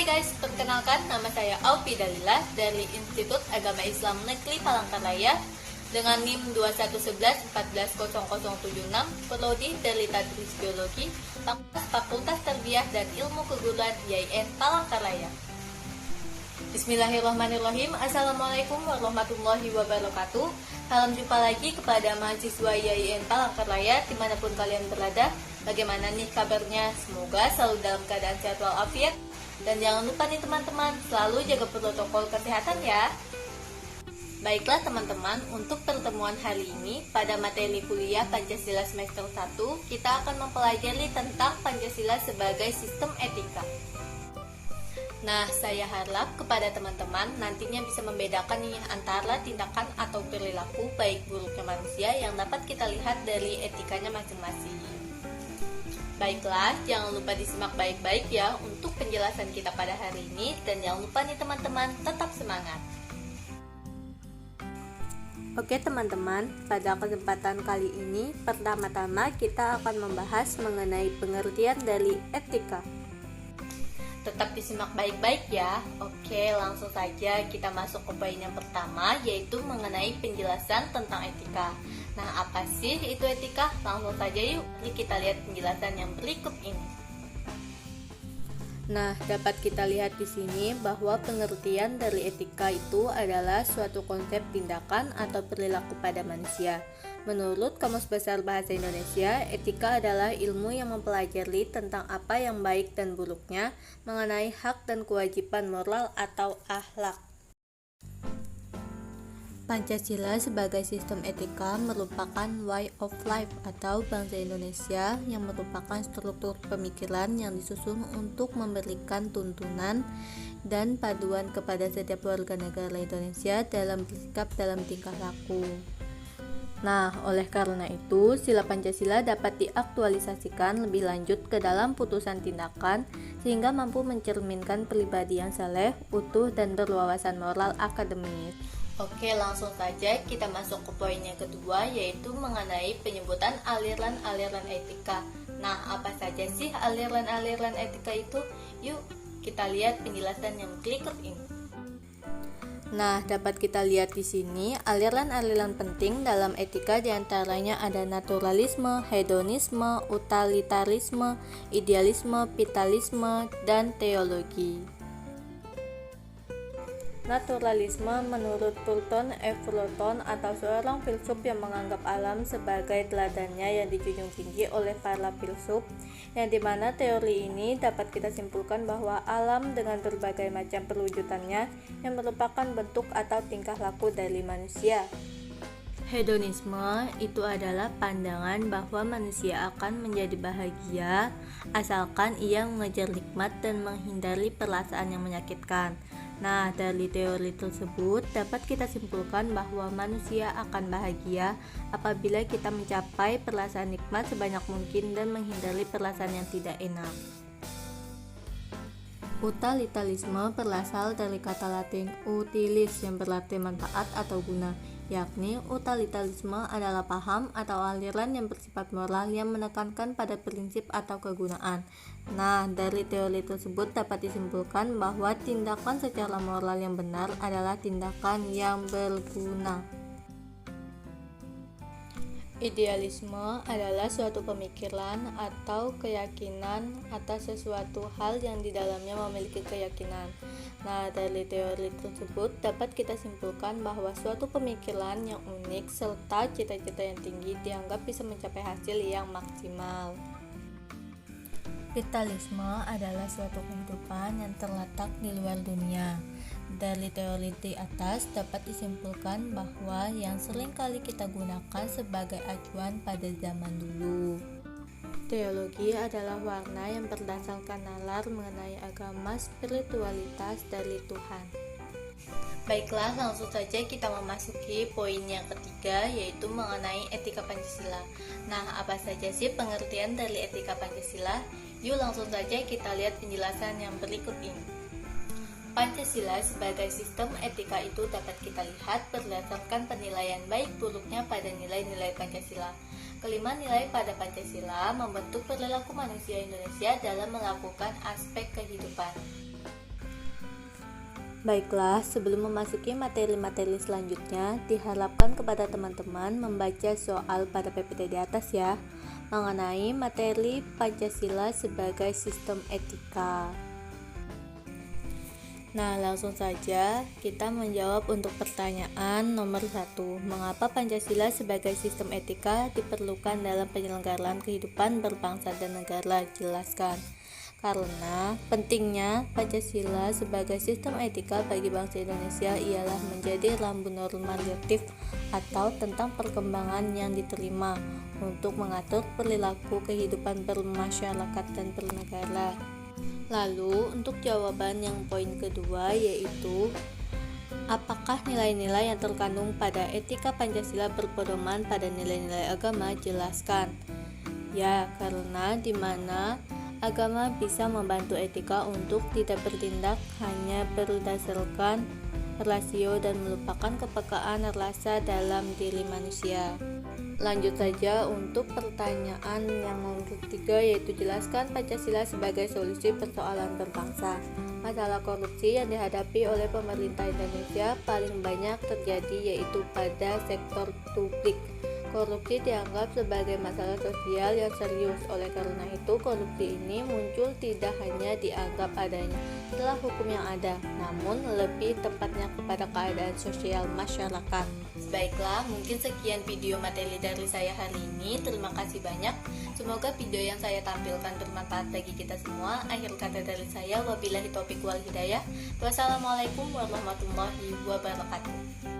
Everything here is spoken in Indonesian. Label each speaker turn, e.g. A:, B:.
A: guys, perkenalkan nama saya Aupi Dalila dari Institut Agama Islam Negeri Palangkaraya dengan NIM 2111-140076, Prodi dari Tadris Biologi, Fakultas Tarbiyah dan Ilmu Keguruan IAIN Palangkaraya. Bismillahirrahmanirrahim. Assalamualaikum warahmatullahi wabarakatuh. Salam jumpa lagi kepada mahasiswa IAIN Palangkaraya dimanapun kalian berada. Bagaimana nih kabarnya? Semoga selalu dalam keadaan sehat walafiat. Dan jangan lupa nih teman-teman, selalu jaga protokol kesehatan ya. Baiklah teman-teman, untuk pertemuan hari ini pada materi kuliah Pancasila semester 1, kita akan mempelajari tentang Pancasila sebagai sistem etika. Nah, saya harap kepada teman-teman nantinya bisa membedakan nih antara tindakan atau perilaku baik buruknya manusia yang dapat kita lihat dari etikanya masing-masing. Baiklah, jangan lupa disimak baik-baik ya untuk penjelasan kita pada hari ini. Dan jangan lupa nih teman-teman, tetap semangat. Oke teman-teman, pada kesempatan kali ini pertama-tama kita akan membahas mengenai pengertian dari etika. Tetap disimak baik-baik ya. Oke, langsung saja kita masuk ke poin yang pertama, yaitu mengenai penjelasan tentang etika. Nah, apa sih itu etika? Langsung saja yuk, kita lihat penjelasan yang berikut ini. Nah, dapat kita lihat di sini bahwa pengertian dari etika itu adalah suatu konsep tindakan atau perilaku pada manusia. Menurut Kamus Besar Bahasa Indonesia, etika adalah ilmu yang mempelajari tentang apa yang baik dan buruknya mengenai hak dan kewajiban moral atau akhlak. Pancasila sebagai sistem etika merupakan way of life atau bahasa Indonesia yang merupakan struktur pemikiran yang disusun untuk memberikan tuntunan dan paduan kepada setiap warga negara Indonesia dalam bersikap dalam tingkah laku. Nah, oleh karena itu, sila Pancasila dapat diaktualisasikan lebih lanjut ke dalam putusan tindakan sehingga mampu mencerminkan pribadi yang saleh, utuh, dan berwawasan moral akademis. Oke, langsung saja kita masuk ke poin yang kedua, yaitu mengenai penyebutan aliran-aliran etika. Nah, apa saja sih aliran-aliran etika itu? Yuk, kita lihat penjelasan yang berikut ini. Nah, dapat kita lihat di sini aliran-aliran penting dalam etika diantaranya ada naturalisme, hedonisme, utilitarisme, idealisme, vitalisme, dan teologi. Naturalisme menurut Fulton Fulton atau seorang filsuf yang menganggap alam sebagai teladannya yang dijunjung tinggi oleh para filsuf, yang dimana teori ini dapat kita simpulkan bahwa alam dengan berbagai macam perwujudannya yang merupakan bentuk atau tingkah laku dari manusia. Hedonisme itu adalah pandangan bahwa manusia akan menjadi bahagia asalkan ia mengejar nikmat dan menghindari perasaan yang menyakitkan. Nah, dari teori tersebut dapat kita simpulkan bahwa manusia akan bahagia apabila kita mencapai perasaan nikmat sebanyak mungkin dan menghindari perasaan yang tidak enak. Utilitarisme berasal dari kata Latin utilis yang berarti manfaat atau guna, yakni utilitarisme adalah paham atau aliran yang bersifat moral yang menekankan pada prinsip atau kegunaan. Nah, dari teori tersebut dapat disimpulkan bahwa tindakan secara moral yang benar adalah tindakan yang berguna. Idealisme adalah suatu pemikiran atau keyakinan atas sesuatu hal yang di dalamnya memiliki keyakinan. Nah, dari teori tersebut dapat kita simpulkan bahwa suatu pemikiran yang unik serta cita-cita yang tinggi dianggap bisa mencapai hasil yang maksimal. Vitalisme adalah suatu kehidupan yang terletak di luar dunia. Dari teori di atas dapat disimpulkan bahwa yang sering kali kita gunakan sebagai acuan pada zaman dulu. Teologi adalah warna yang berdasarkan nalar mengenai agama spiritualitas dari Tuhan. Baiklah, langsung saja kita memasuki poin yang ketiga, yaitu mengenai etika Pancasila. Nah, apa saja sih pengertian dari etika Pancasila? Yuk langsung saja kita lihat penjelasan yang berikut ini. Pancasila sebagai sistem etika itu dapat kita lihat berdasarkan penilaian baik buruknya pada nilai-nilai Pancasila. Kelima nilai pada Pancasila membentuk perilaku manusia Indonesia dalam melakukan aspek kehidupan. Baiklah, sebelum memasuki materi-materi selanjutnya, diharapkan kepada teman-teman membaca soal pada PPT di atas ya, mengenai materi Pancasila sebagai sistem etika. Nah, langsung saja kita menjawab untuk pertanyaan nomor 1. Mengapa Pancasila sebagai sistem etika diperlukan dalam penyelenggaraan kehidupan berbangsa dan negara? Jelaskan. Karena pentingnya Pancasila sebagai sistem etika bagi bangsa Indonesia ialah menjadi lambung normatif atau tentang perkembangan yang diterima untuk mengatur perilaku kehidupan bermasyarakat dan bernegara. Lalu untuk jawaban yang poin kedua, yaitu apakah nilai-nilai yang terkandung pada etika Pancasila berpedoman pada nilai-nilai agama? Jelaskan. Ya, karena di mana agama bisa membantu etika untuk tidak bertindak hanya berdasarkan rasio dan melupakan kepekaan rasa dalam diri manusia. Lanjut saja untuk pertanyaan yang nomor 3, yaitu jelaskan Pancasila sebagai solusi persoalan berbangsa. Masalah korupsi yang dihadapi oleh pemerintah Indonesia paling banyak terjadi yaitu pada sektor publik. Korupsi dianggap sebagai masalah sosial yang serius. Oleh karena itu, korupsi ini muncul tidak hanya dianggap adanya celah hukum yang ada, namun lebih tepatnya kepada keadaan sosial masyarakat. Baiklah, mungkin sekian video materi dari saya hari ini. Terima kasih banyak. Semoga video yang saya tampilkan bermanfaat bagi kita semua. Akhir kata dari saya, wabillahi taufiq wal hidayah. Wassalamualaikum warahmatullahi wabarakatuh.